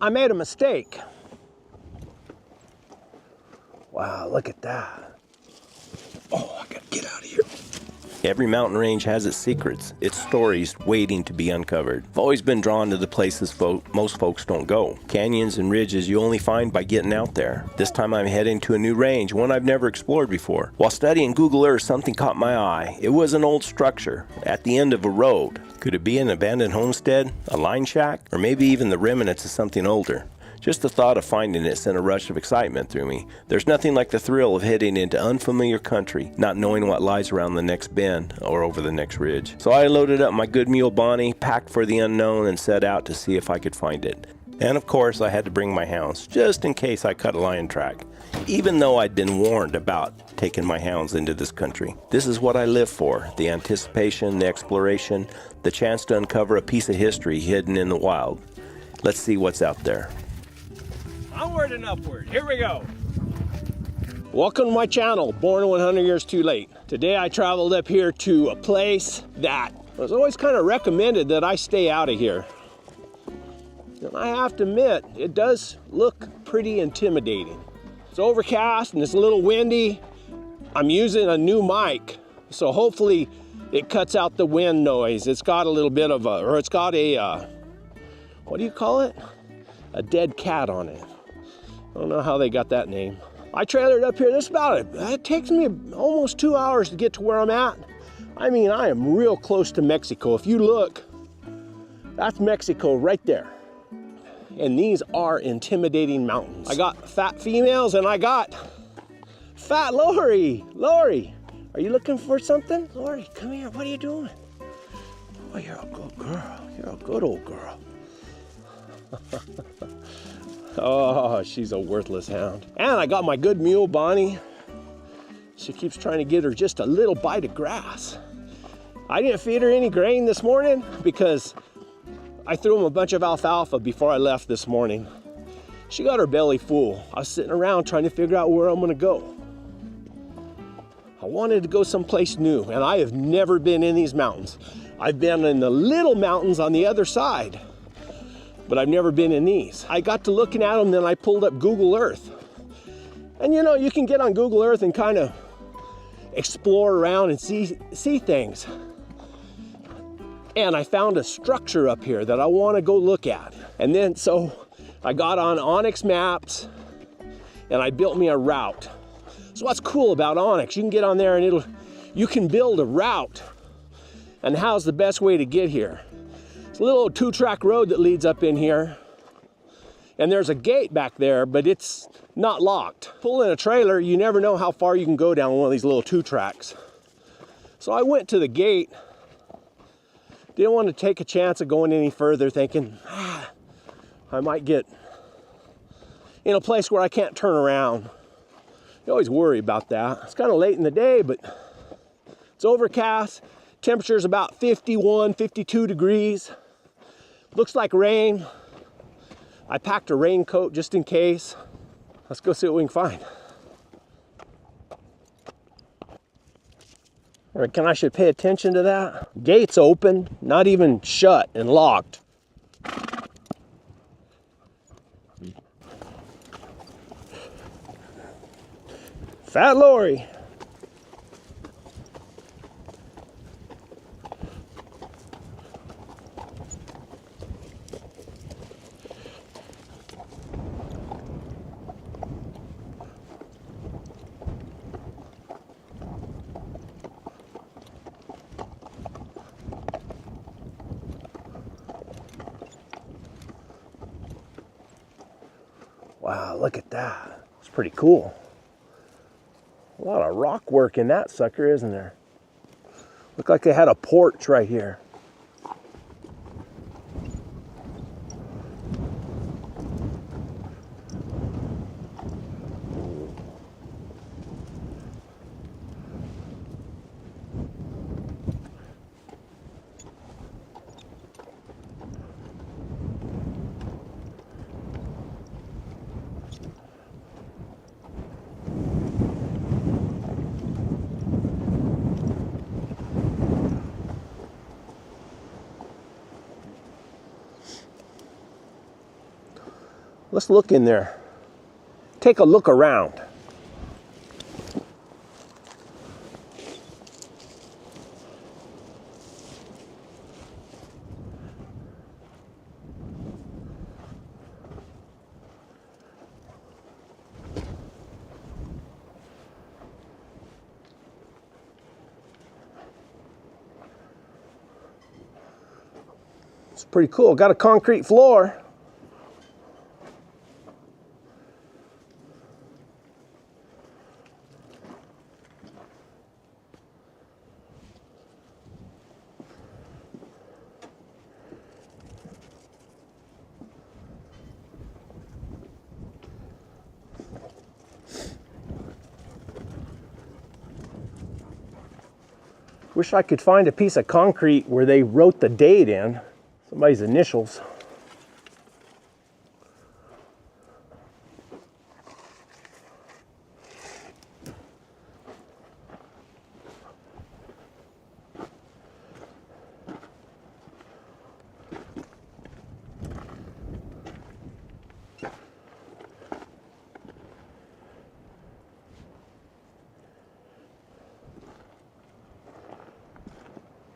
I made a mistake. Wow, look at that. Oh, I gotta get out of here. Every mountain range has its secrets, its stories waiting to be uncovered. I've always been drawn to the places most folks don't go. Canyons and ridges you only find by getting out there. This time I'm heading to a new range, one I've never explored before. While studying Google Earth, something caught my eye. It was an old structure at the end of a road. Could it be an abandoned homestead, a line shack, or maybe even the remnants of something older? Just the thought of finding it sent a rush of excitement through me. There's nothing like the thrill of heading into unfamiliar country, not knowing what lies around the next bend or over the next ridge. So I loaded up my good mule Bonnie, packed for the unknown, and set out to see if I could find it. And of course, I had to bring my hounds, just in case I cut a lion track. Even though I'd been warned about taking my hounds into this country. This is what I live for, the anticipation, the exploration, the chance to uncover a piece of history hidden in the wild. Let's see what's out there. Onward and upward, here we go. Welcome to my channel, Born 100 Years Too Late. Today I traveled up here to a place that was always kind of recommended that I stay out of here. And I have to admit, it does look pretty intimidating. It's overcast and it's a little windy. I'm using a new mic, so hopefully it cuts out the wind noise. It's got a little bit of a, or it's got a, what do you call it? A dead cat on it. I don't know how they got that name. I trailered up here. It takes me almost 2 hours to get to where I'm at. I mean, I am real close to Mexico. If you look, that's Mexico right there. And these are intimidating mountains. I got fat females and I got fat Lori. Lori, are you looking for something? Lori, come here. What are you doing? Oh, you're a good girl. You're a good old girl. Oh, she's a worthless hound. And I got my good mule, Bonnie. She keeps trying to get her just a little bite of grass. I didn't feed her any grain this morning because I threw him a bunch of alfalfa before I left this morning. She got her belly full. I was sitting around trying to figure out where I'm gonna go. I wanted to go someplace new, and I have never been in these mountains. I've been in the little mountains on the other side, but I've never been in these. I got to looking at them, then I pulled up Google Earth. And you know, you can get on Google Earth and kind of explore around and see things. And I found a structure up here that I want to go look at. And then so I got on Onyx Maps and I built me a route. So what's cool about Onyx, you can get on there and you can build a route and how's the best way to get here. It's a little 2-track road that leads up in here. And there's a gate back there, but it's not locked. Pulling a trailer, you never know how far you can go down one of these little 2-tracks. So I went to the gate. Didn't want to take a chance of going any further, thinking, I might get in a place where I can't turn around. You always worry about that. It's kind of late in the day, but it's overcast. Temperature's about 51, 52 degrees. Looks like rain. I packed a raincoat just in case. Let's go see what we can find. I reckon I should pay attention to that. Gates open, not even shut and locked. Fat Lori. Wow, look at that. It's pretty cool. A lot of rock work in that sucker, isn't there? Looked like they had a porch right here. Let's look in there. Take a look around. It's pretty cool. Got a concrete floor. Wish I could find a piece of concrete where they wrote the date in, somebody's initials.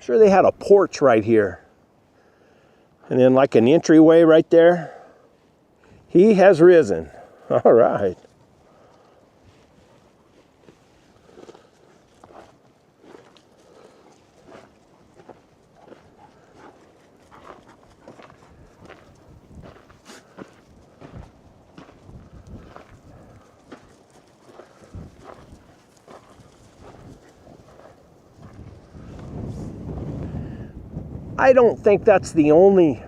Sure, they had a porch right here. And then like an entryway right there. He has risen. All right. I don't think that's the only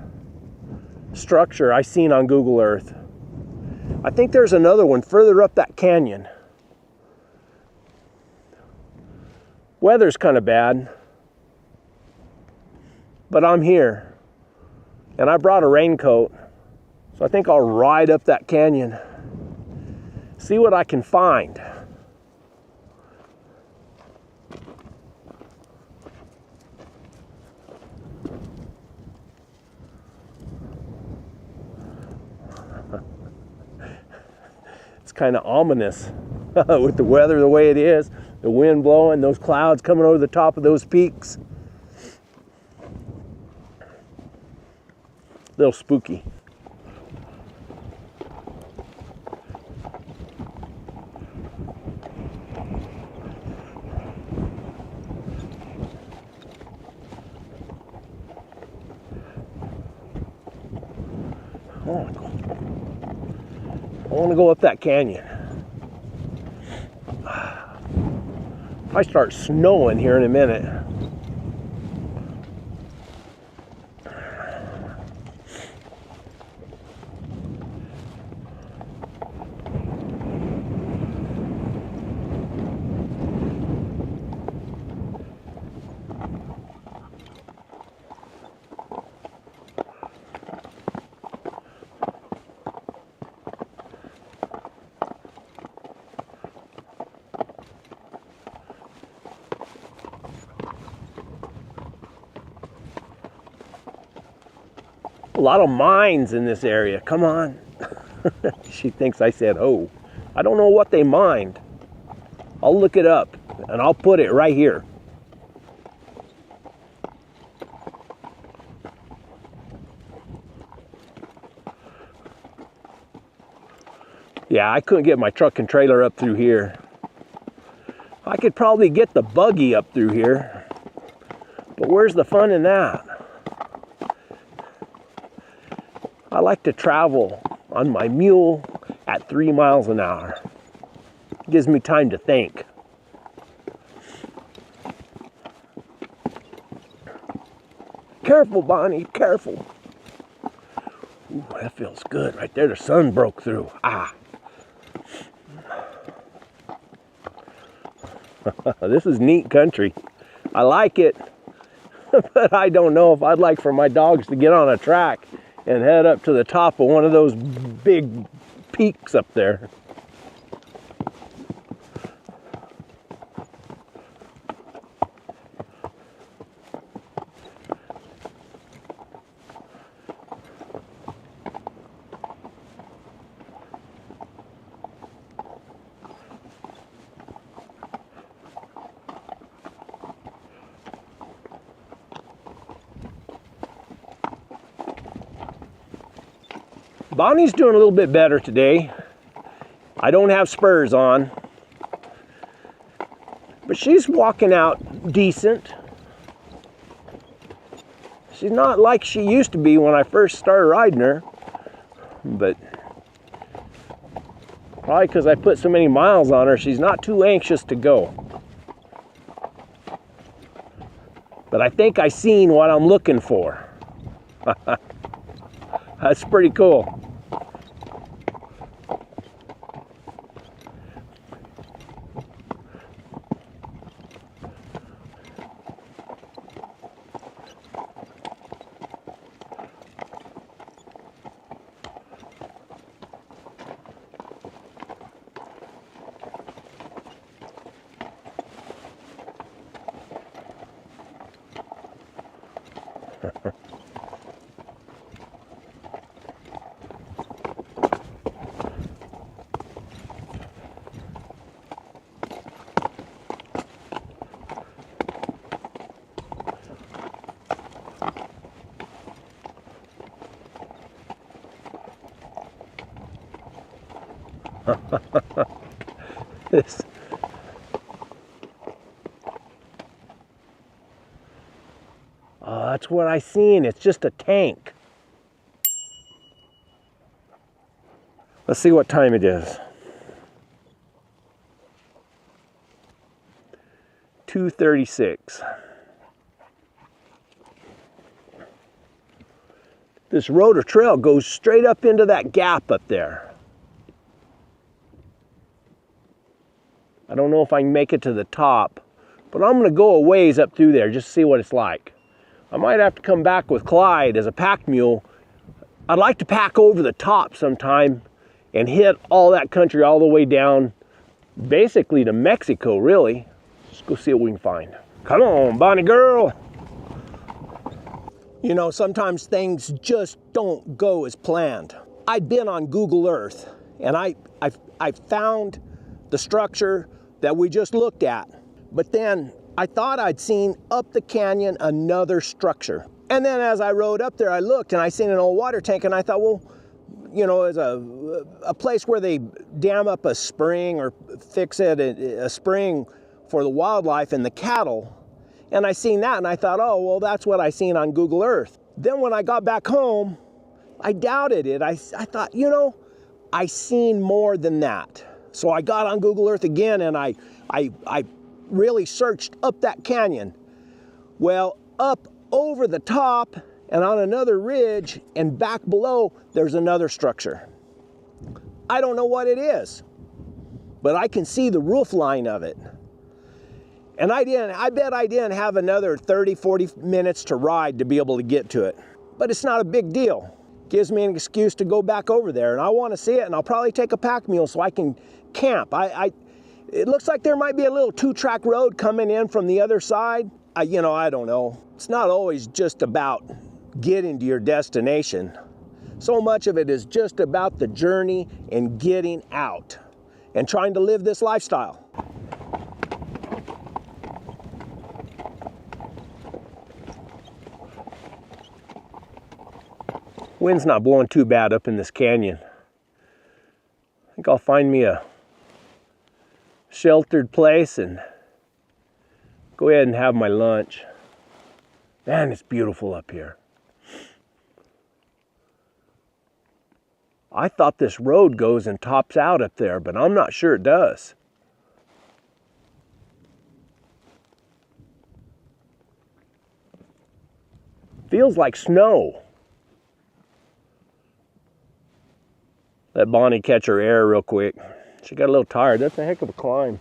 structure I've seen on Google Earth. I think there's another one further up that canyon. Weather's kind of bad, but I'm here. And I brought a raincoat, so I think I'll ride up that canyon, see what I can find. It's kind of ominous with the weather the way it is, the wind blowing, those clouds coming over the top of those peaks. A little spooky. I want to go up that canyon. I start snowing here in a minute. A lot of mines in this area. Come on. She thinks I said, oh. I don't know what they mined. I'll look it up and I'll put it right here. Yeah, I couldn't get my truck and trailer up through here. I could probably get the buggy up through here, but where's the fun in that? I like to travel on my mule at 3 miles an hour. It gives me time to think. Careful, Bonnie, careful. Ooh, that feels good right there. The sun broke through. Ah. This is neat country. I like it, but I don't know if I'd like for my dogs to get on a track and head up to the top of one of those big peaks up there. Bonnie's doing a little bit better today. I don't have spurs on, but she's walking out decent. She's not like she used to be when I first started riding her, but probably because I put so many miles on her, she's not too anxious to go. But I think I seen what I'm looking for. That's pretty cool. This. Oh, that's what I seen. It's just a tank. Let's see what time it is. 2:36. This road or trail goes straight up into that gap up there. I don't know if I can make it to the top, but I'm gonna go a ways up through there just to see what it's like. I might have to come back with Clyde as a pack mule. I'd like to pack over the top sometime and hit all that country all the way down, basically to Mexico, really. Let's go see what we can find. Come on, Bonnie girl. You know, sometimes things just don't go as planned. I'd been on Google Earth and I found the structure that we just looked at. But then I thought I'd seen up the canyon another structure. And then as I rode up there, I looked and I seen an old water tank and I thought, well, you know, it's a place where they dam up a spring or fix it, a spring for the wildlife and the cattle. And I seen that and I thought, oh, well, that's what I seen on Google Earth. Then when I got back home, I doubted it. I thought, you know, I seen more than that. So I got on Google Earth again and I really searched up that canyon. Well, up over the top and on another ridge and back below, there's another structure. I don't know what it is, but I can see the roof line of it. And I bet I didn't have another 30, 40 minutes to ride to be able to get to it. But it's not a big deal. Gives me an excuse to go back over there, and I want to see it, and I'll probably take a pack mule so I can camp. It looks like there might be a little 2-track road coming in from the other side. You know, I don't know. It's not always just about getting to your destination. So much of it is just about the journey and getting out and trying to live this lifestyle. Wind's not blowing too bad up in this canyon. I think I'll find me a sheltered place and go ahead and have my lunch. Man, it's beautiful up here. I thought this road goes and tops out up there, but I'm not sure it does. Feels like snow. Let Bonnie catch her air real quick. She got a little tired. That's a heck of a climb.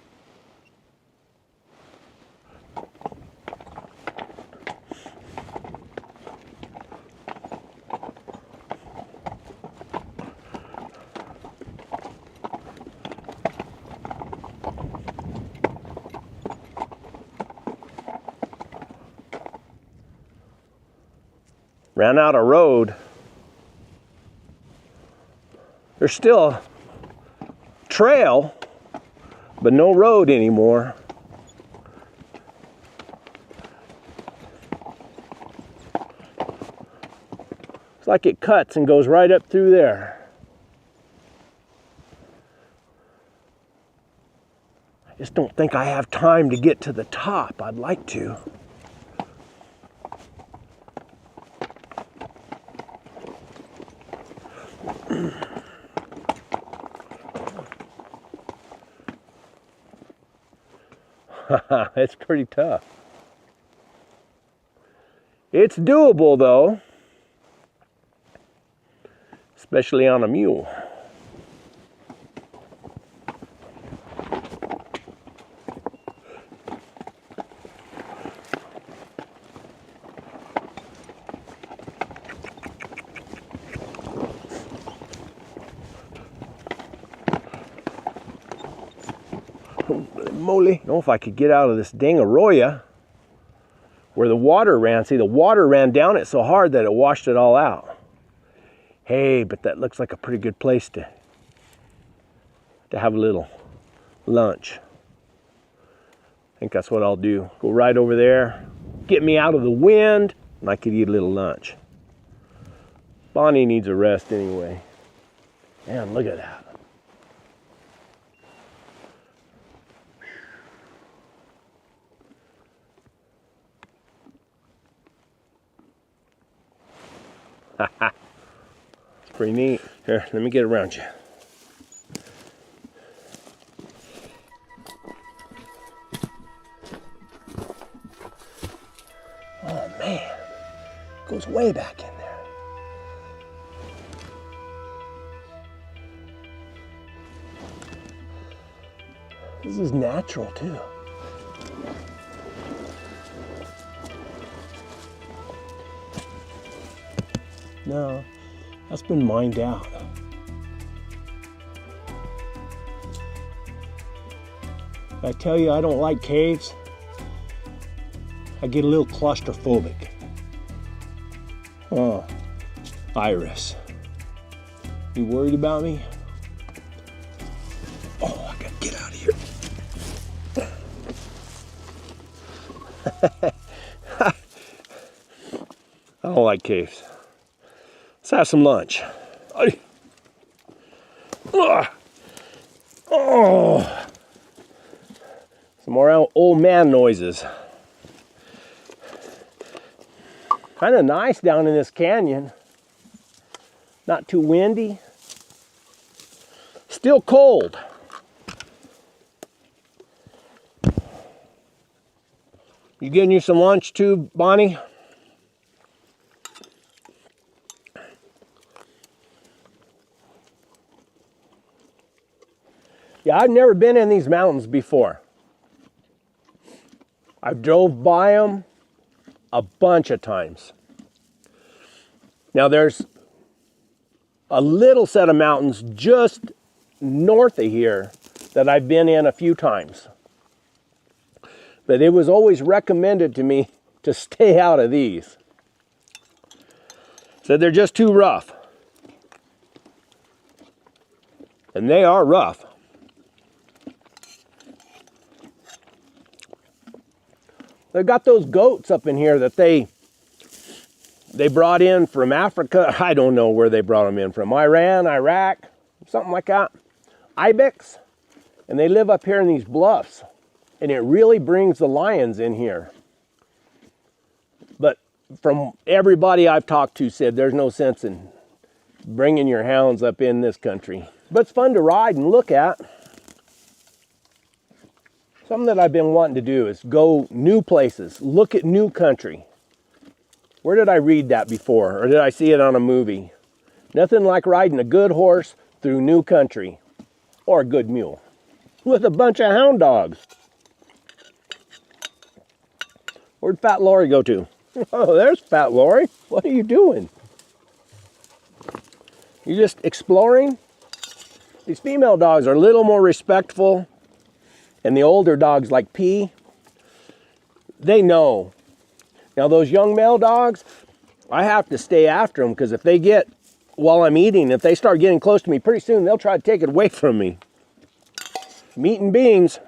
Ran out of road. There's still a trail, but no road anymore. It's like it cuts and goes right up through there. Just don't think I have time to get to the top. I'd like to. It's pretty tough. It's doable though, especially on a mule. Moly. I don't know if I could get out of this dang arroyo where the water ran. See, the water ran down it so hard that it washed it all out. Hey, but that looks like a pretty good place to have a little lunch. I think that's what I'll do. Go right over there, get me out of the wind, and I could eat a little lunch. Bonnie needs a rest anyway. Man, look at that. It's pretty neat. Here, let me get around you. Oh man, it goes way back in there. This is natural too. No, that's been mined out. I tell you, I don't like caves. I get a little claustrophobic. Oh, Iris, you worried about me? Oh, I gotta get out of here. I don't like caves. Let's have some lunch. Oh, some more old man noises. Kind of nice down in this canyon. Not too windy. Still cold. You getting you some lunch too, Bonnie? Yeah, I've never been in these mountains before. I've drove by them a bunch of times. Now there's a little set of mountains just north of here that I've been in a few times. But it was always recommended to me to stay out of these. Said they're just too rough. And they are rough. They've got those goats up in here that they brought in from Africa. I don't know where they brought them in from. Iran, Iraq, something like that. Ibex. And they live up here in these bluffs. And it really brings the lions in here. But from everybody I've talked to said there's no sense in bringing your hounds up in this country. But it's fun to ride and look at. Something that I've been wanting to do is go new places, look at new country. Where did I read that before? Or did I see it on a movie? Nothing like riding a good horse through new country. Or a good mule. With a bunch of hound dogs. Where'd Fat Lori go to? Oh, there's Fat Lori. What are you doing? You just exploring? These female dogs are a little more respectful. And the older dogs like P, they know. Now those young male dogs, I have to stay after them because if they get, while I'm eating, if they start getting close to me, pretty soon they'll try to take it away from me. Meat and beans.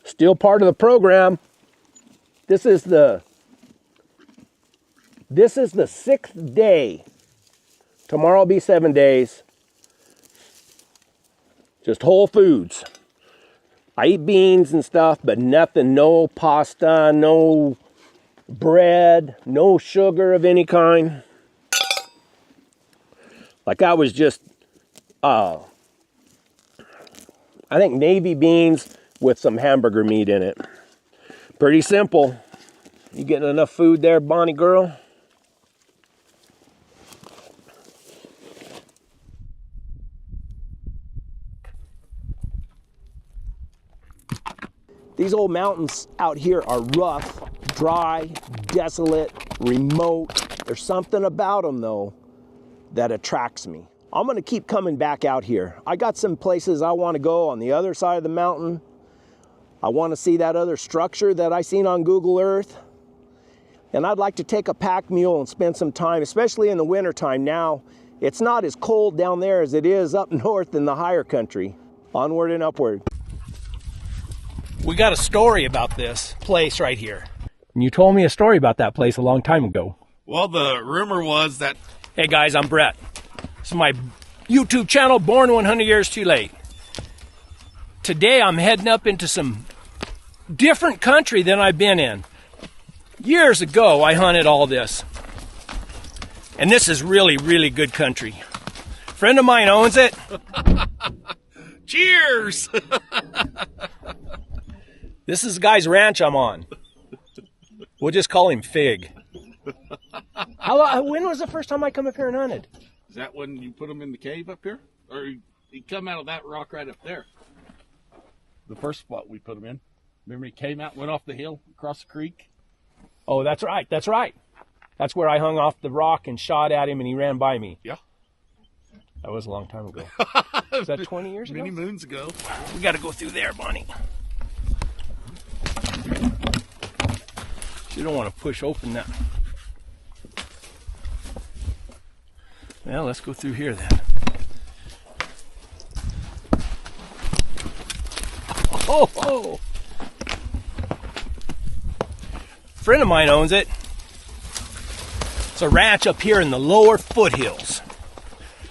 Still part of the program. This is the 6th day. Tomorrow will be 7 days. Just whole foods. I eat beans and stuff, but nothing, no pasta, no bread, no sugar of any kind. Like that was just, I think navy beans with some hamburger meat in it. Pretty simple. You getting enough food there, Bonnie girl? These old mountains out here are rough, dry, desolate, remote. There's something about them though that attracts me. I'm gonna keep coming back out here. I got some places I wanna go on the other side of the mountain. I wanna see that other structure that I seen on Google Earth. And I'd like to take a pack mule and spend some time, especially in the wintertime now. It's not as cold down there as it is up north in the higher country. Onward and upward. We got a story about this place right here. And you told me a story about that place a long time ago. Well, the rumor was that... Hey guys, I'm Brett. This is my YouTube channel, Born 100 Years Too Late. Today I'm heading up into some different country than I've been in. Years ago, I hunted all this. And this is really, really good country. A friend of mine owns it. Cheers! This is the guy's ranch I'm on. We'll just call him Fig. When was the first time I come up here and hunted? Is that when you put them in the cave up here? Or he come out of that rock right up there? The first spot we put him in. Remember he came out, went off the hill, across the creek? Oh, that's right, that's right. That's where I hung off the rock and shot at him and he ran by me. Yeah. That was a long time ago. Was that 20 years ago? Many moons ago. We got to go through there, Bonnie. You don't want to push open that. Well, let's go through here then. Oh, oh. A friend of mine owns it. It's a ranch up here in the lower foothills.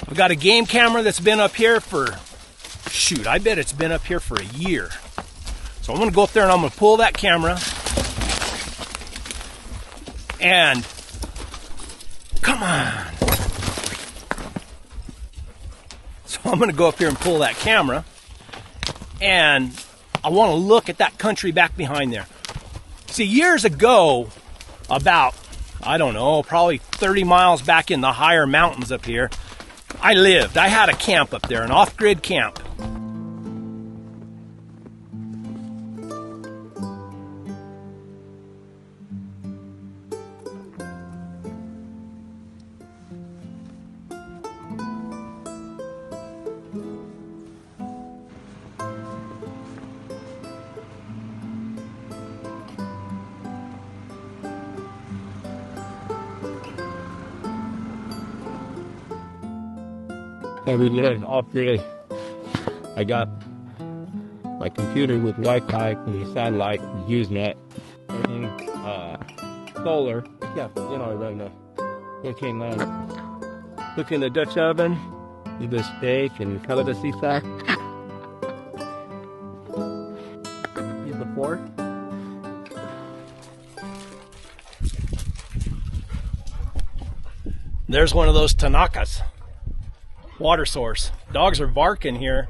I've got a game camera that's been up here for, shoot, I bet it's been up here for a year. So I'm going to go up there and I'm going to pull that camera. And, come on. So I'm going to go up here and pull that camera. And I want to look at that country back behind there. See, years ago, about, I don't know, probably 30 miles back in the higher mountains up here, I had a camp up there, an off-grid camp. Every day, all day, I got my computer with Wi-Fi and the satellite, Usenet, and solar. Yeah, you know, I run the 14 land. Cook in the Dutch oven, do the steak and color the seaside. Use the fork. There's one of those Tanakas. Water source. Dogs are barking here.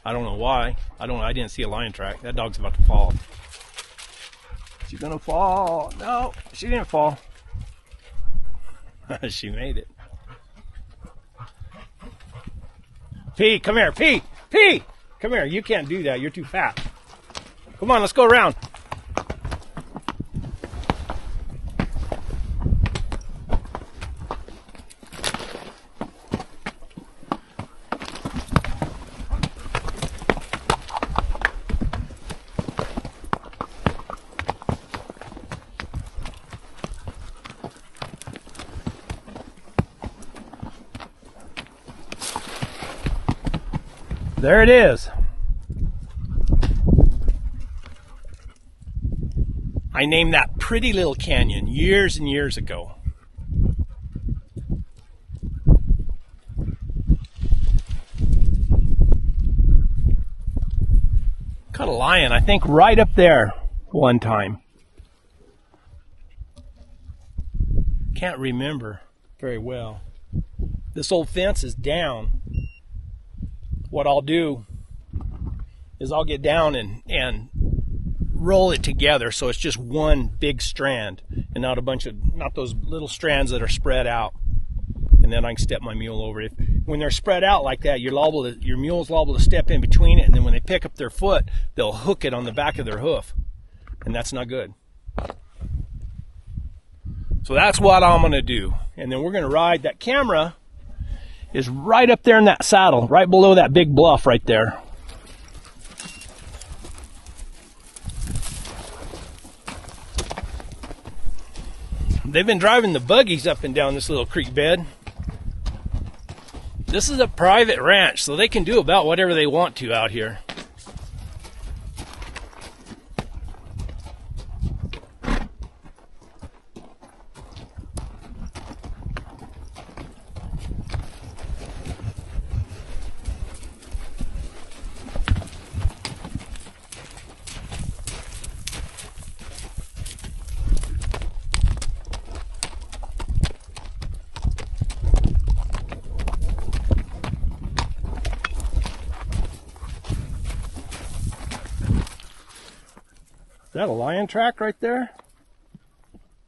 I don't know why. I didn't see a lion track. That dog's about to fall. She's gonna fall. No, she didn't fall. She made it. P, come here. P, come here. You can't do that. You're too fat. Come on, let's go around. There it is. I named that pretty little canyon years and years ago. Got a lion, I think, right up there one time. Can't remember very well. This old fence is down. What I'll do is I'll get down and roll it together so it's just one big strand and not a bunch of, not those little strands that are spread out. And then I can step my mule over it. When they're spread out like that, your mule's liable to step in between it, and then when they pick up their foot, they'll hook it on the back of their hoof. And that's not good. So that's what I'm gonna do. And then we're gonna ride. That camera is right up there in that saddle, right below that big bluff right there. They've been driving the buggies up and down this little creek bed. This is a private ranch, so they can do about whatever they want to out here. Is that a lion track right there?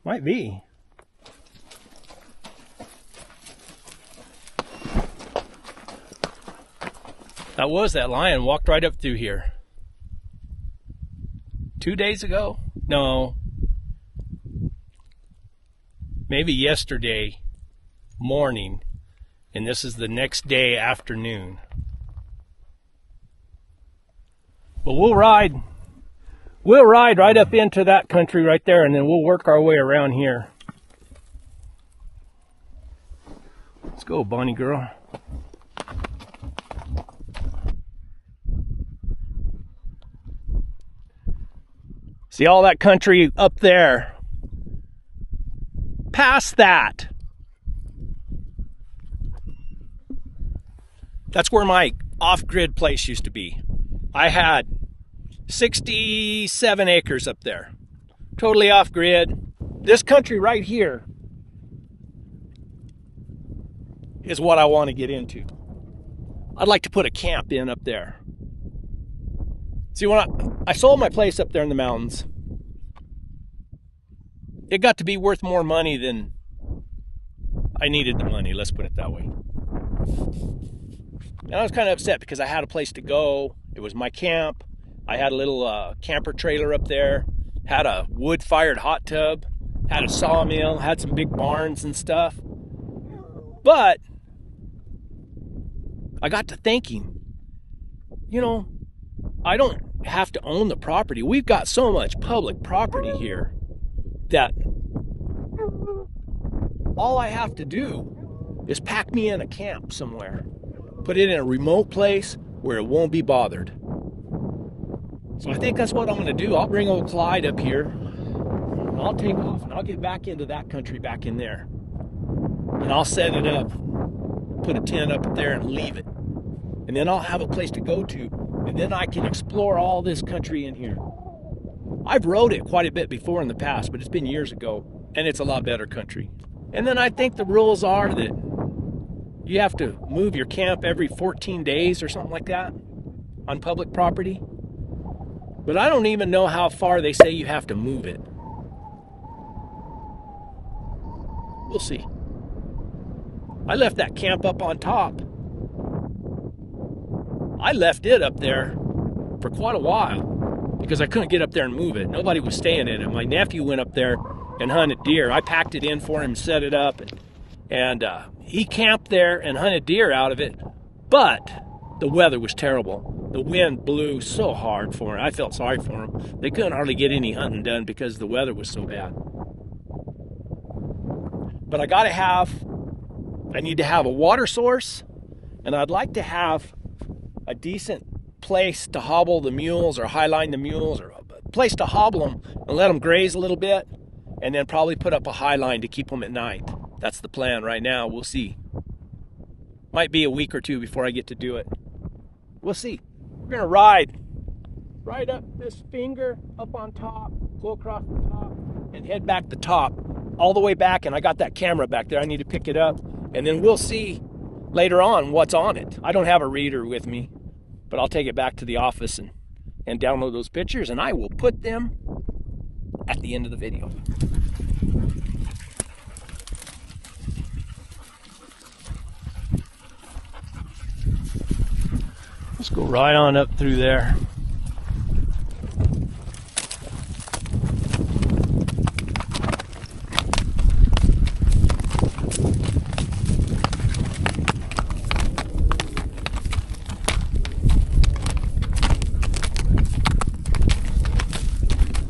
Might be. That was that lion walked right up through here. 2 days ago? No. Maybe yesterday morning. And this is the next day afternoon. But we'll ride right up into that country right there, and then we'll work our way around here. Let's go, Bonnie girl. See all that country up there? Past that. That's where my off-grid place used to be. I had 67 acres up there, totally off grid. This country right here is what I want to get into. I'd like to put a camp in up there. See, when I sold my place up there in the mountains, it got to be worth more money than I needed the money, let's put it that way. And I was kind of upset because I had a place to go. It was my camp. I had a little camper trailer up there, had a wood-fired hot tub, had a sawmill, had some big barns and stuff. But I got to thinking, you know, I don't have to own the property. We've got so much public property here that all I have to do is pack me in a camp somewhere, put it in a remote place where it won't be bothered. So I think that's what I'm going to do. I'll bring old Clyde up here, and I'll take off, and I'll get back into that country back in there. And I'll set it up, put a tent up there and leave it. And then I'll have a place to go to, and then I can explore all this country in here. I've rode it quite a bit before in the past, but it's been years ago, and it's a lot better country. And then I think the rules are that you have to move your camp every 14 days or something like that on public property. But I don't even know how far they say you have to move it. We'll see. I left that camp up on top. I left it up there for quite a while because I couldn't get up there and move it. Nobody was staying in it. My nephew went up there and hunted deer. I packed it in for him, set it up, and he camped there and hunted deer out of it. But the weather was terrible. The wind blew so hard for him. I felt sorry for him. They couldn't hardly get any hunting done because the weather was so bad. But I need to have a water source, and I'd like to have a decent place to hobble the mules or highline the mules, or a place to hobble them and let them graze a little bit, and then probably put up a highline to keep them at night. That's the plan right now. We'll see. Might be a week or two before I get to do it. We'll see. We're gonna ride right up this finger, up on top, go across the top, and head back the top, all the way back. And I got that camera back there. I need to pick it up, and then we'll see later on what's on it. I don't have a reader with me, but I'll take it back to the office and download those pictures, and I will put them at the end of the video. Let's go right on up through there.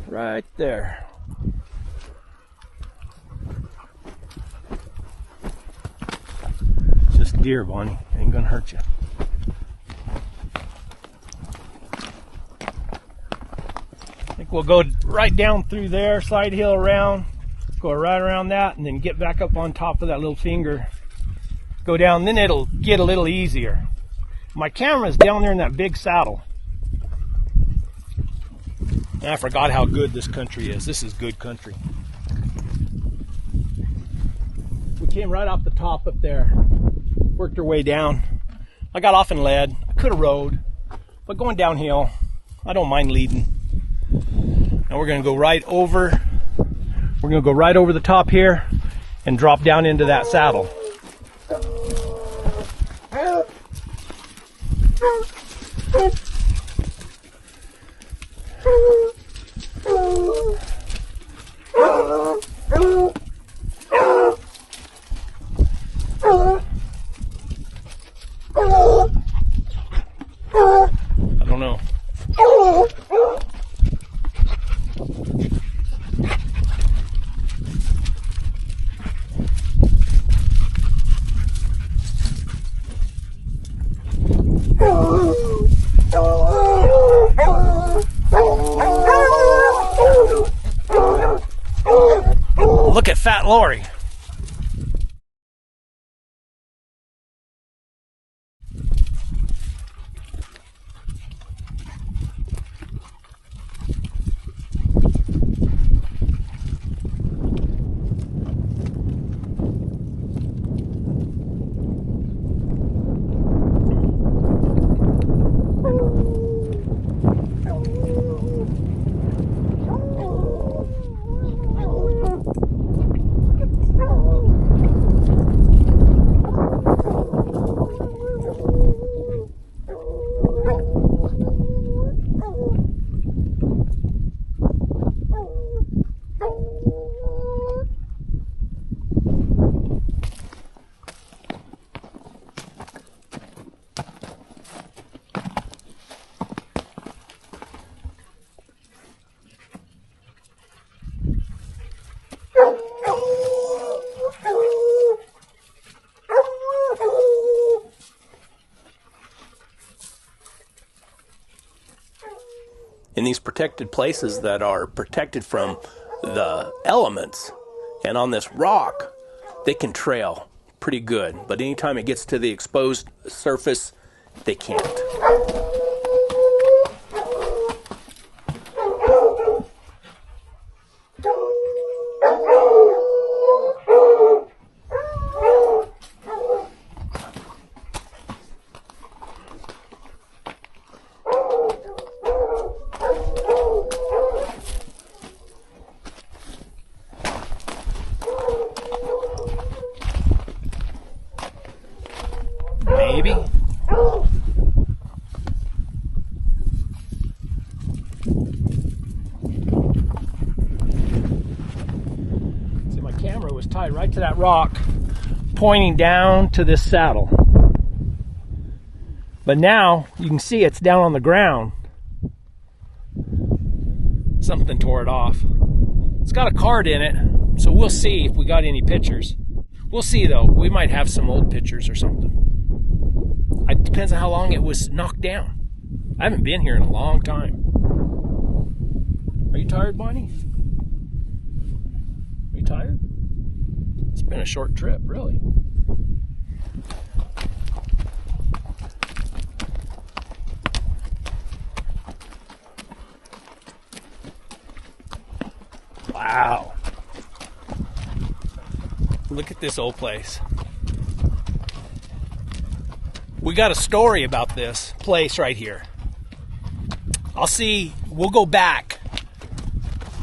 Right there. Just deer, Bonnie. Ain't gonna hurt you. I think we'll go right down through there, side hill around, go right around that, and then get back up on top of that little finger. Go down, then it'll get a little easier. My camera's down there in that big saddle. And I forgot how good this country is. This is good country. We came right off the top up there, worked our way down. I got off and led. I could have rode, but going downhill, I don't mind leading. And we're gonna go right over. We're gonna go right over the top here and drop down into that saddle. I don't know. Look at Fat Lori. In these protected places that are protected from the elements and on this rock, they can trail pretty good. But anytime it gets to the exposed surface, they can't. Maybe. See, my camera was tied right to that rock, pointing down to this saddle. But now you can see it's down on the ground. Something tore it off. It's got a card in it, so we'll see if we got any pictures. We'll see though. We might have some old pictures or something. It depends on how long it was knocked down. I haven't been here in a long time. Are you tired, Bonnie? Are you tired? It's been a short trip, really. Wow. Look at this old place. We got a story about this place right here. We'll go back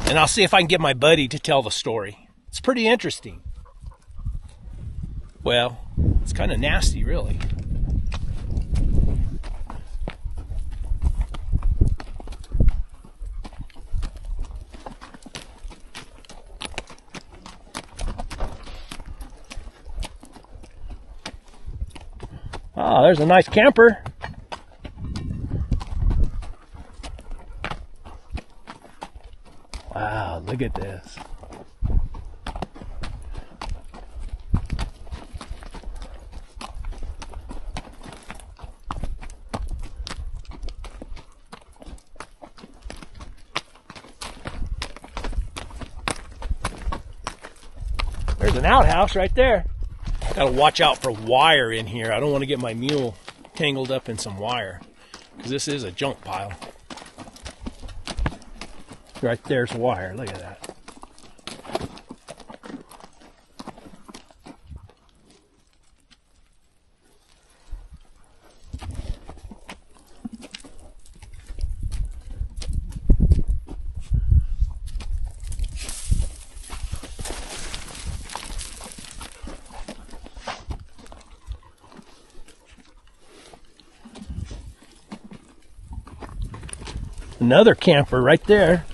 and I'll see if I can get my buddy to tell the story. It's pretty interesting. Well, it's kind of nasty, really. Oh, there's a nice camper. Wow, look at this. There's an outhouse right there. Gotta watch out for wire in here. I don't want to get my mule tangled up in some wire, because this is a junk pile. Right there's wire. Look at that. Another camper right there.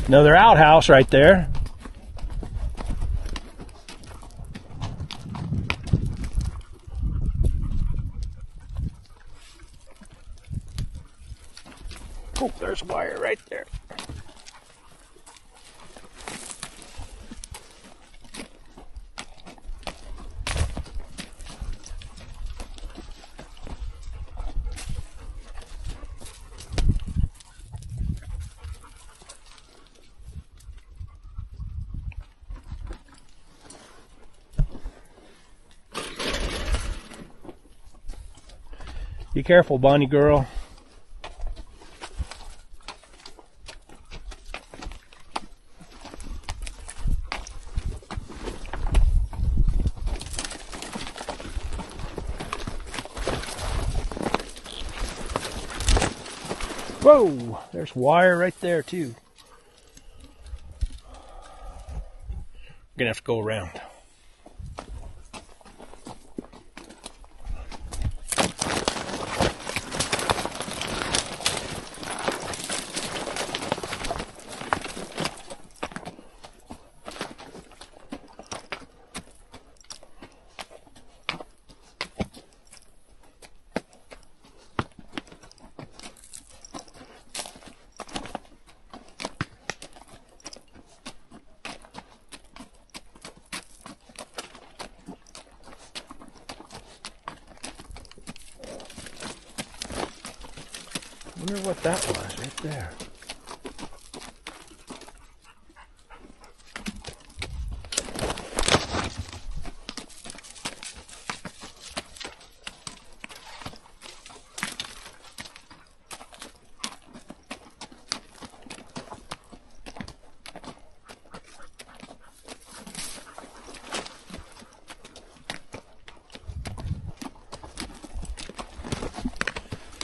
Another outhouse right there. Oh, there's wire right there. Be careful, Bonnie girl. Whoa, there's wire right there too. We're gonna have to go around. I wonder what that was right there.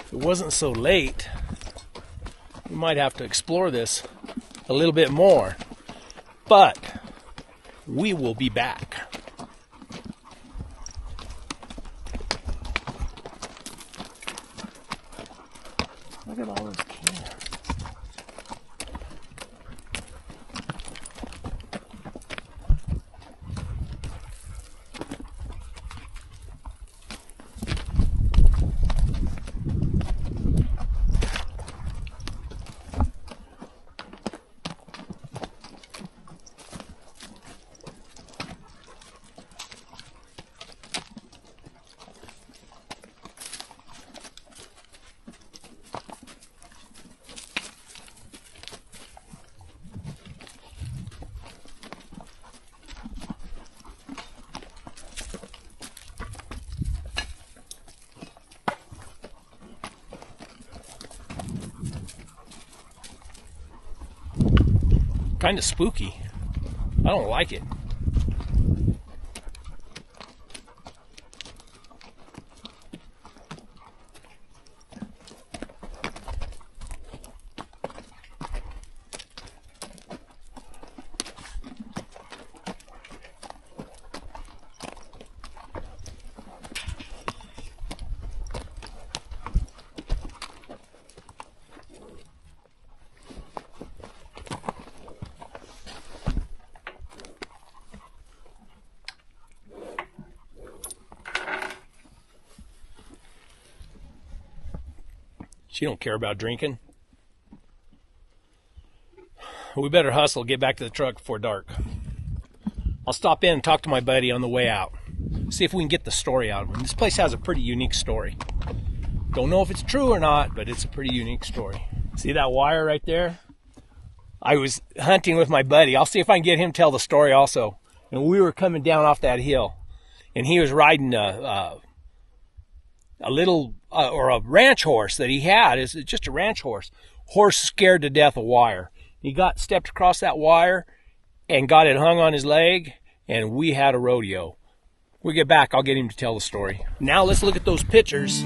If it wasn't so late, we might have to explore this a little bit more, but we will be back. Look at all those cans. kind of spooky. I don't like it. She don't care about drinking. We better hustle, get back to the truck before dark. I'll stop in and talk to my buddy on the way out. See if we can get the story out of him. This place has a pretty unique story. Don't know if it's true or not, but it's a pretty unique story. See that wire right there? I was hunting with my buddy. I'll see if I can get him to tell the story also. And we were coming down off that hill, and he was riding a little or a ranch horse that he had. Is just a ranch horse. Horse scared to death of wire. He stepped across that wire and got it hung on his leg, and we had a rodeo. When we get back, I'll get him to tell the story. Now let's look at those pictures.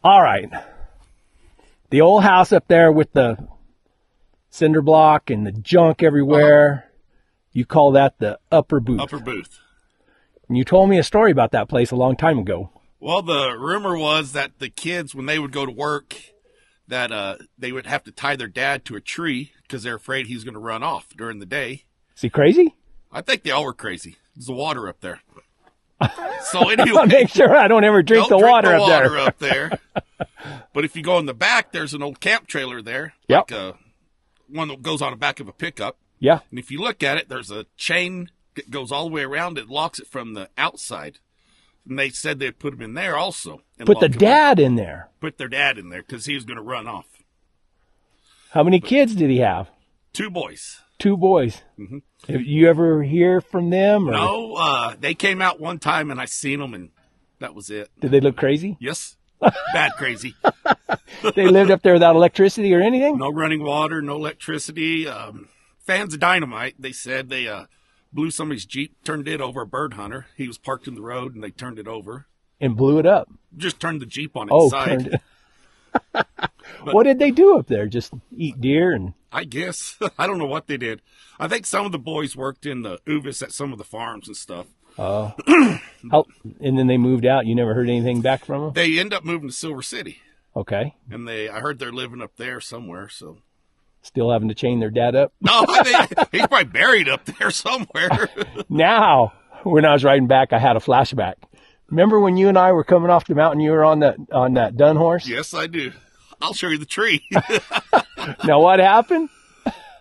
All right. The old house up there with the cinder block and the junk everywhere, you call that the upper booth. Upper booth. And you told me a story about that place a long time ago. Well, the rumor was that the kids, when they would go to work, that they would have to tie their dad to a tree because they're afraid he's going to run off during the day. Is he crazy? I think they all were crazy. There's the water up there. So anyway, make sure I don't ever drink the water up there. But if you go in the back, there's an old camp trailer there. Yep. Like one that goes on the back of a pickup. Yeah. And if you look at it, there's a chain that goes all the way around. It locks it from the outside. And they said they'd put him in there also. Put the dad in there. Put their dad in there because he was going to run off. How many kids did he have? 2 boys. 2 boys. Mm-hmm. Have you ever hear from them? Or? No, they came out one time and I seen them and that was it. Did they look crazy? Yes. Bad crazy. They lived up there without electricity or anything? No running water, no electricity. Fans of dynamite, they said. They blew somebody's Jeep, turned it over, a bird hunter. He was parked in the road and they turned it over. And blew it up? Just turned the Jeep on its side. Turned it. What did they do up there? Just eat deer? And I guess. I don't know what they did. I think some of the boys worked in the Uvis at some of the farms and stuff. Oh. And then they moved out. You never heard anything back from them? They end up moving to Silver City. Okay. And I heard they're living up there somewhere, so. Still having to chain their dad up? No, I think he's probably buried up there somewhere. Now, when I was riding back, I had a flashback. Remember when you and I were coming off the mountain, you were on that dun horse? Yes, I do. I'll show you the tree. Now, what happened?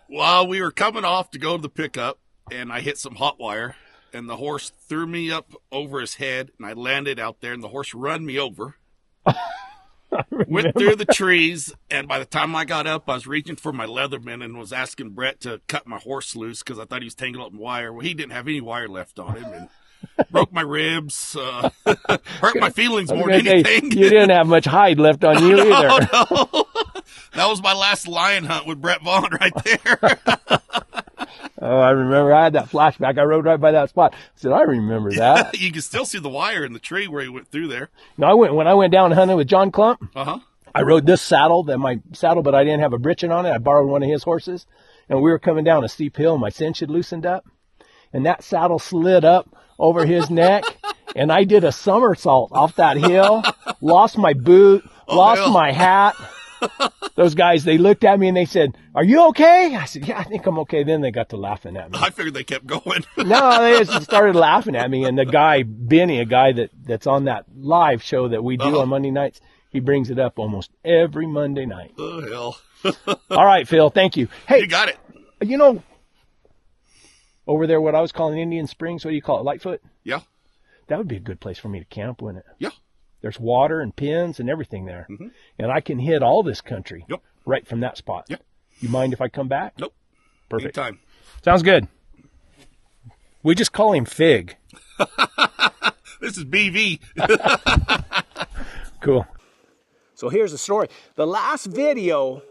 Well, we were coming off to go to the pickup, and I hit some hot wire, and the horse threw me up over his head, and I landed out there, and the horse run me over. Went through the trees, and by the time I got up, I was reaching for my Leatherman and was asking Brett to cut my horse loose because I thought he was tangled up in wire. Well, he didn't have any wire left on him, and broke my ribs, hurt my feelings more than anything. You didn't have much hide left on you either. No. That was my last lion hunt with Brett Vaughn right there. Oh, I remember. I had that flashback. I rode right by that spot. I said, I remember that. You can still see the wire in the tree where he went through there. No, when I went down hunting with John Clump, I rode this saddle, but I didn't have a britchin on it. I borrowed one of his horses, and we were coming down a steep hill, and my cinch had loosened up, and that saddle slid up over his neck, and I did a somersault off that hill, lost my boot, lost my hat. Those guys, they looked at me and they said, "Are you okay?" I said, "Yeah, I think I'm okay." Then they got to laughing at me. I figured they kept going. No, they just started laughing at me. And the guy, Benny, a guy that's on that live show that we do on Monday nights, he brings it up almost every Monday night. Oh, hell. All right, Phil, thank you. Hey, You got it. You know, over there, what I was calling Indian Springs, what do you call it, Lightfoot? Yeah. That would be a good place for me to camp, wouldn't it? Yeah. There's water and pins and everything there. Mm-hmm. And I can hit all this country right from that spot. Yep. You mind if I come back? Nope. Perfect. Anytime. Sounds good. We just call him Fig. This is BV. Cool. So here's the story. The last video,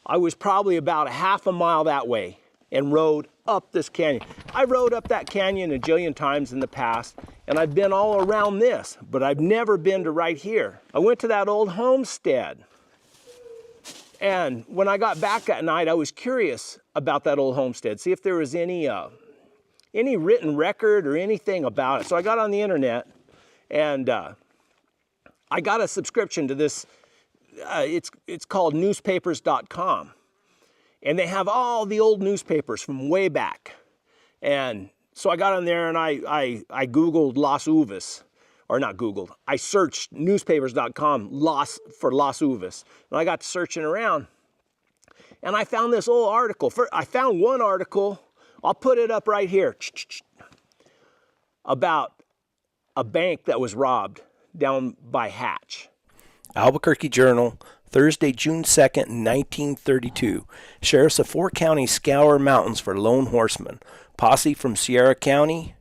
I was probably about a half a mile that way and rode up this canyon. I rode up that canyon a jillion times in the past, and I've been all around this, but I've never been to right here. I went to that old homestead. And when I got back that night, I was curious about that old homestead, see if there was any written record or anything about it. So I got on the internet, and I got a subscription to this. It's called newspapers.com. And they have all the old newspapers from way back. And so I got on there and I Googled Las Uvas. Or not Googled. I searched newspapers.com for Las Uvas. And I got to searching around. And I found this old article. I found one article. I'll put it up right here. About a bank that was robbed down by Hatch. Albuquerque Journal, Thursday, June 2nd, 1932. Sheriffs of 4 counties scour mountains for lone horsemen. Posse from Sierra County,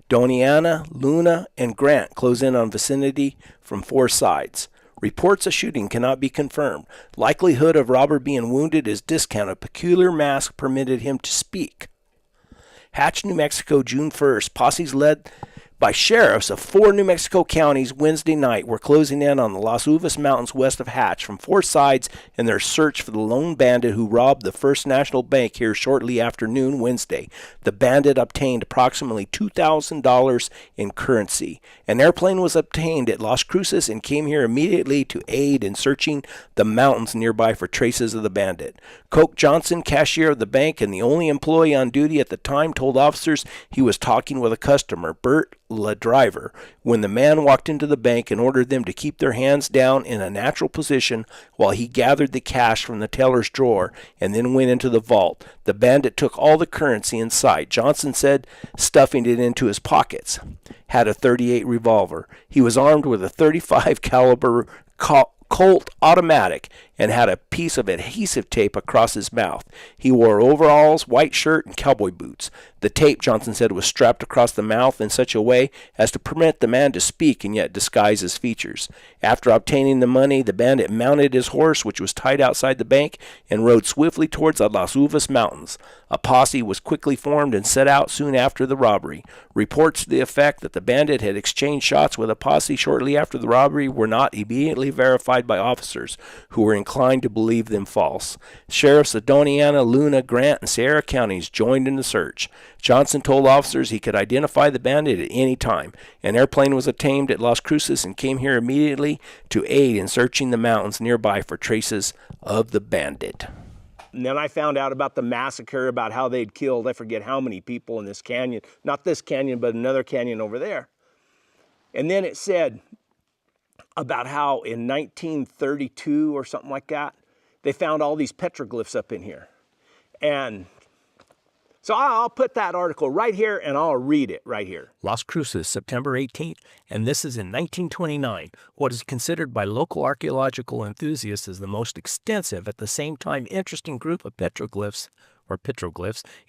Doniana, Luna, and Grant close in on vicinity from 4 sides. Reports of shooting cannot be confirmed. Likelihood of robber being wounded is discounted. Peculiar mask permitted him to speak. Hatch, New Mexico, June 1st. Posses led by sheriffs of 4 New Mexico counties Wednesday night were closing in on the Las Uvas Mountains west of Hatch from 4 sides in their search for the lone bandit who robbed the First National Bank here shortly after noon Wednesday. The bandit obtained approximately $2,000 in currency. An airplane was obtained at Las Cruces and came here immediately to aid in searching the mountains nearby for traces of the bandit. Coke Johnson, cashier of the bank and the only employee on duty at the time, told officers he was talking with a customer, Bert LaDriver, when the man walked into the bank and ordered them to keep their hands down in a natural position while he gathered the cash from the teller's drawer and then went into the vault. The bandit took all the currency in sight. Johnson said, stuffing it into his pockets. Had a .38 revolver. He was armed with a .35 caliber Colt automatic and had a piece of adhesive tape across his mouth. He wore overalls, white shirt, and cowboy boots. The tape, Johnson said, was strapped across the mouth in such a way as to permit the man to speak and yet disguise his features. After obtaining the money, the bandit mounted his horse, which was tied outside the bank, and rode swiftly towards the Las Uvas Mountains. A posse was quickly formed and set out soon after the robbery. Reports to the effect that the bandit had exchanged shots with a posse shortly after the robbery were not immediately verified by officers, who were inclined to believe them false. Sheriffs of Doniana, Luna, Grant, and Sierra counties joined in the search. Johnson told officers he could identify the bandit at any time. An airplane was obtained at Las Cruces and came here immediately to aid in searching the mountains nearby for traces of the bandit. And then I found out about the massacre, about how they'd killed, I forget how many people in this canyon. Not this canyon, but another canyon over there. And then it said about how in 1932 or something like that, they found all these petroglyphs up in here. And so I'll put that article right here and I'll read it right here. Las Cruces, September 18th, and this is in 1929, what is considered by local archaeological enthusiasts as the most extensive, at the same time interesting group of petroglyphs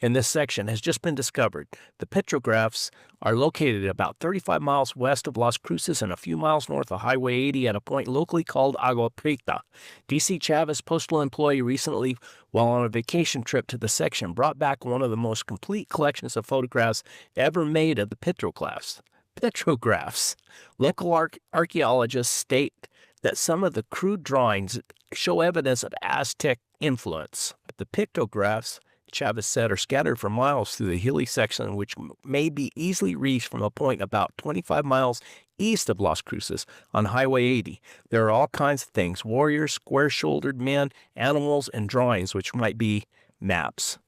in this section has just been discovered. The petrographs are located about 35 miles west of Las Cruces and a few miles north of Highway 80 at a point locally called Agua Prieta. D.C. Chavez, postal employee, recently, while on a vacation trip to the section, brought back one of the most complete collections of photographs ever made of the petrographs. Local archaeologists state that some of the crude drawings show evidence of Aztec influence. The pictographs, Chavez said, are scattered for miles through the hilly section, which may be easily reached from a point about 25 miles east of Las Cruces on Highway 80. There are all kinds of things: warriors, square-shouldered men, animals, and drawings, which might be maps.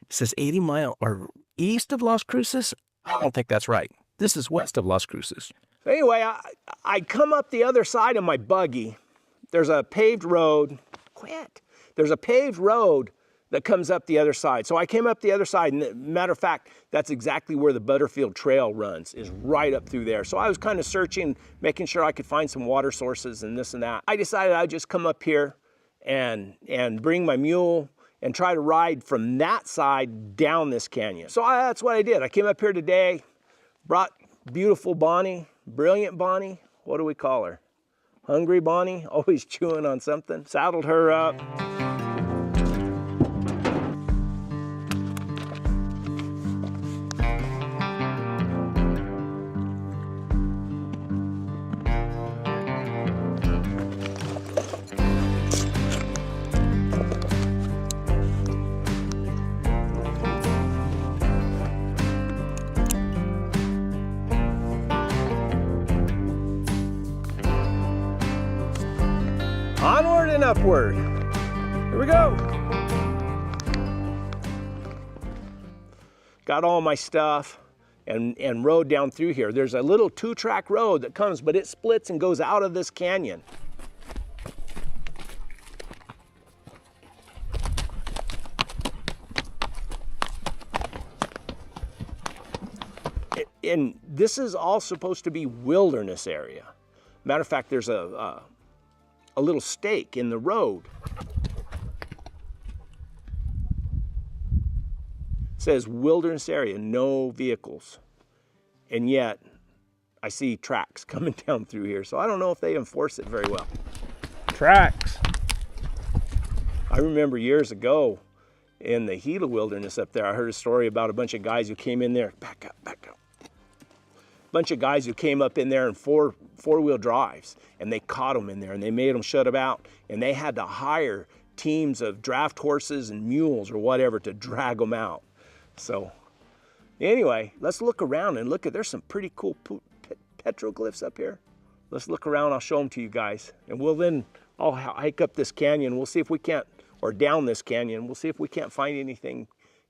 It says 80 miles or east of Las Cruces? I don't think that's right. This is west of Las Cruces. So anyway, I come up the other side of my buggy. There's a paved road. There's a paved road that comes up the other side. So I came up the other side, and matter of fact, that's exactly where the Butterfield Trail runs, is right up through there. So I was kind of searching, making sure I could find some water sources and this and that. I decided I'd just come up here and bring my mule and try to ride from that side down this canyon. So that's what I did. I came up here today, brought beautiful Bonnie, brilliant Bonnie. What do we call her? Hungry Bonnie, always chewing on something. Saddled her up. Onward and upward. Here we go. Got all my stuff and rode down through here. There's a little 2-track road that comes, but it splits and goes out of this canyon. And this is all supposed to be wilderness area. Matter of fact, there's a little stake in the road. It says wilderness area, no vehicles. And yet, I see tracks coming down through here, so I don't know if they enforce it very well. Tracks. I remember years ago in the Gila wilderness up there, I heard a story about a bunch of guys who came in there, back up, bunch of guys who came up in there in four-wheel drives, and they caught them in there, and they made them shut them out, and they had to hire teams of draft horses and mules or whatever to drag them out. So anyway, let's look around and look at, there's some pretty cool petroglyphs up here. Let's look around, I'll show them to you guys. And I'll hike up this canyon. We'll see if we can't, or down this canyon, we'll see if we can't find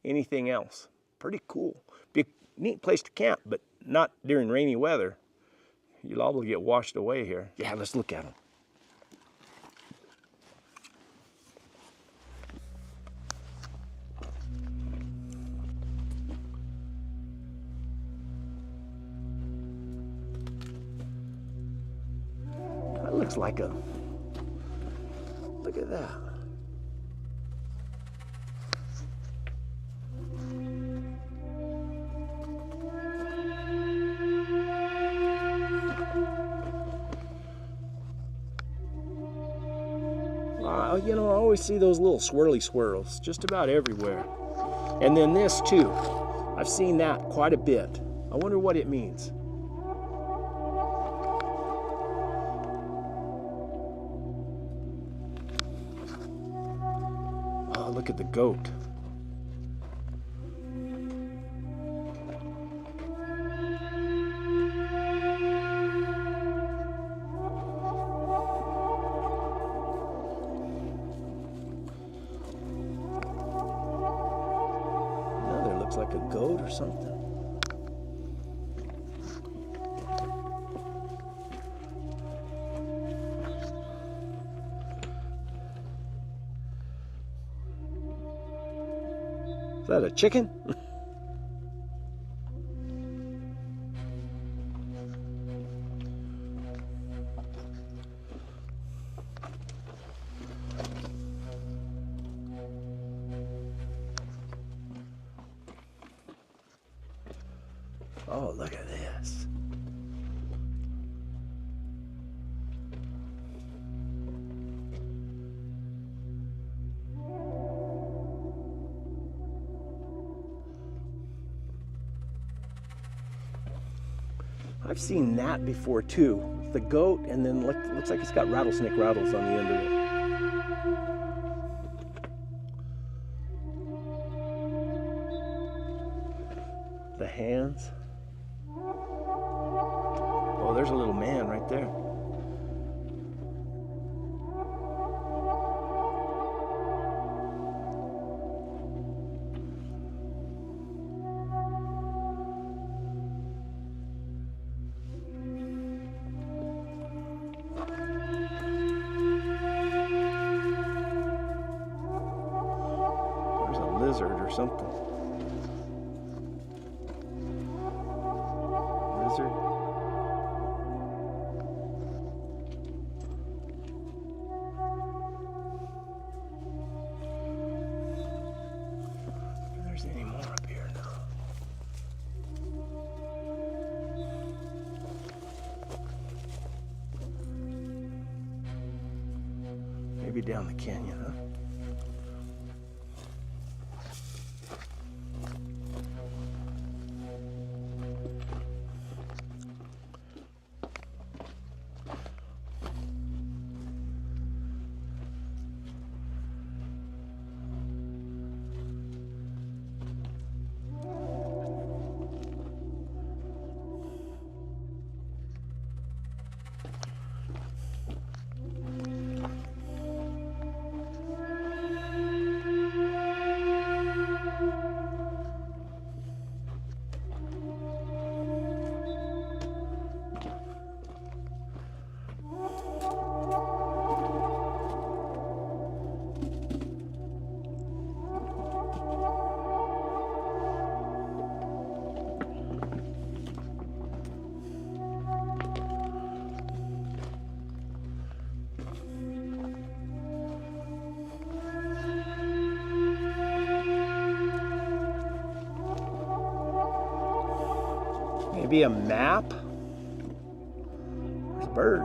anything else. Pretty cool. Be a neat place to camp, but not during rainy weather. You'll all get washed away here. Yeah, let's look at them. That looks like a, look at that. You know, I always see those little swirly swirls just about everywhere. And then this too. I've seen that quite a bit. I wonder what it means. Oh, look at the goat. Like a goat or something. Is that a chicken? Oh, look at this. I've seen that before too. The goat, and then looks like it's got rattlesnake rattles on the end of it. The hands. Oh, there's a little man right there. There's a lizard or something. Lizard. Any more up here now? Maybe down the canyon, huh? Maybe a map? There's a bird.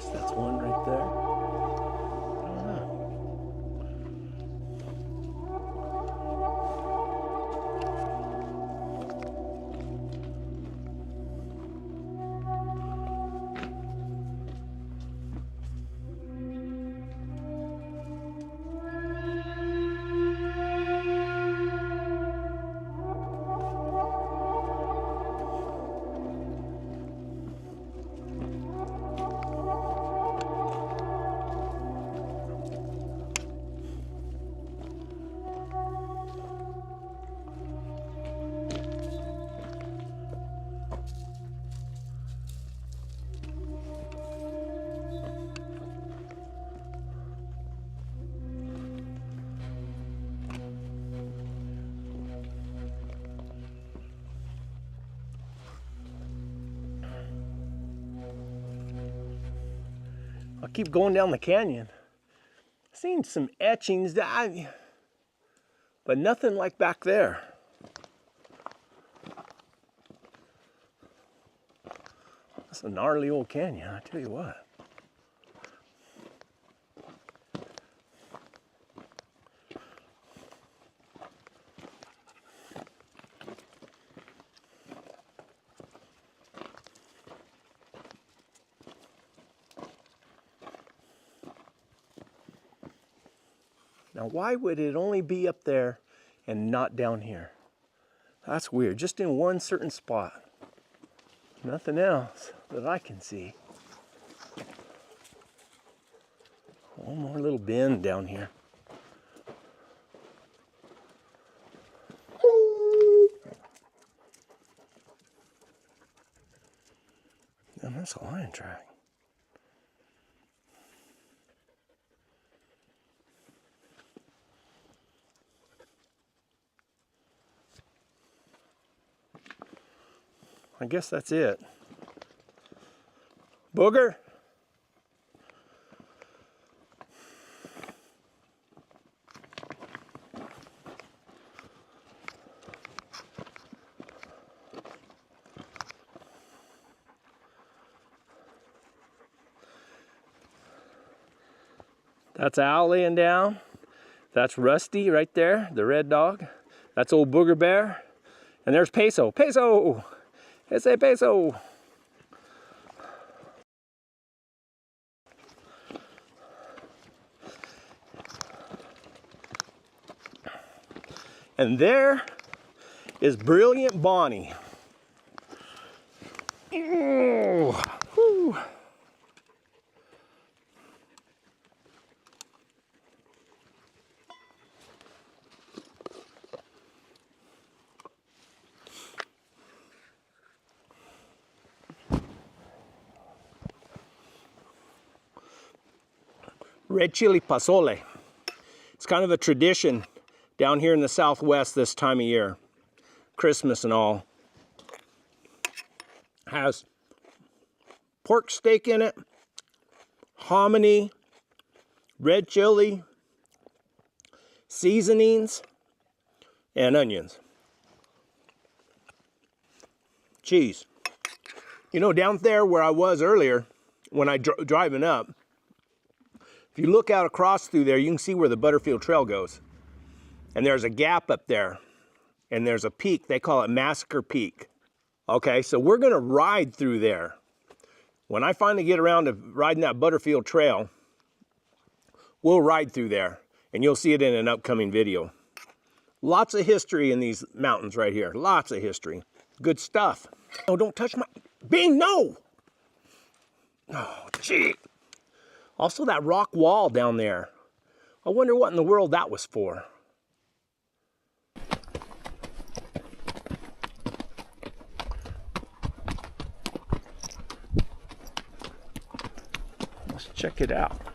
guess that's one right there. I don't know. I'll keep going down the canyon. I've seen some etchings but nothing like back there. That's a gnarly old canyon, I tell you what. Now, why would it only be up there and not down here? That's weird, just in one certain spot. Nothing else that I can see. One more little bend down here. And that's a lion track. I guess that's it. Booger? That's Al laying down. That's Rusty right there, the red dog. That's old Booger Bear. And there's Peso. Peso! Ese Peso! And there is Brilliant Bonnie. Ew. Whew. Red chili pozole. It's kind of a tradition down here in the Southwest this time of year. Christmas and all. Has pork steak in it, hominy, red chili, seasonings, and onions. Cheese. You know, down there where I was earlier, when I driving up, if you look out across through there, you can see where the Butterfield Trail goes. And there's a gap up there. And there's a peak, they call it Massacre Peak. Okay, so we're gonna ride through there. When I finally get around to riding that Butterfield Trail, we'll ride through there. And you'll see it in an upcoming video. Lots of history in these mountains right here. Lots of history. Good stuff. Oh, don't touch my... Bing, no! Oh, gee. Also that rock wall down there. I wonder what in the world that was for. Let's check it out.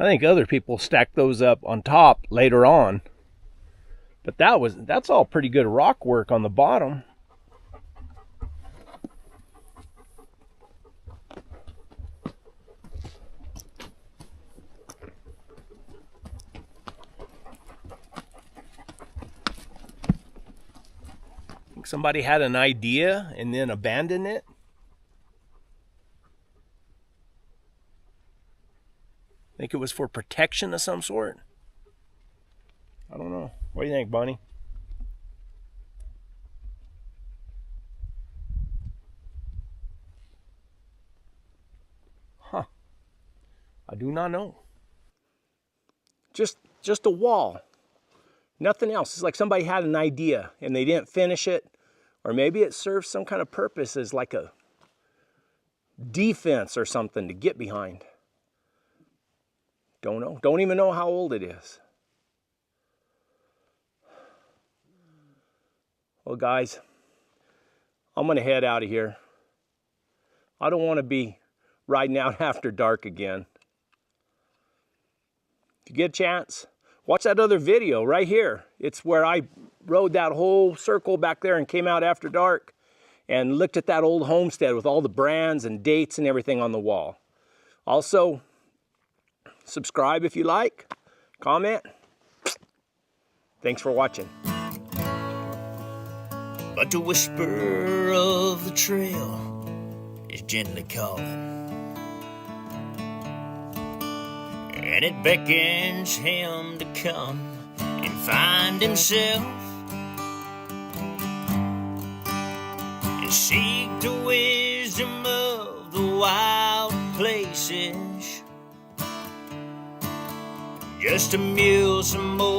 think other people stacked those up on top later on. But that's all pretty good rock work on the bottom. Think somebody had an idea and then abandoned it. Think it was for protection of some sort. I don't know. What do you think, Bonnie? Huh. I do not know. Just a wall. Nothing else. It's like somebody had an idea and they didn't finish it. Or maybe it serves some kind of purpose as like a defense or something to get behind. Don't know. Don't even know how old it is. Well, guys, I'm going to head out of here. I don't want to be riding out after dark again. If you get a chance, watch that other video right here. It's where I rode that whole circle back there and came out after dark and looked at that old homestead with all the brands and dates and everything on the wall. Also, subscribe if you like, comment. Thanks for watching. But the whisper of the trail is gently calling, and it beckons him to come and find himself and seek the wisdom of the wild places, just to mule some more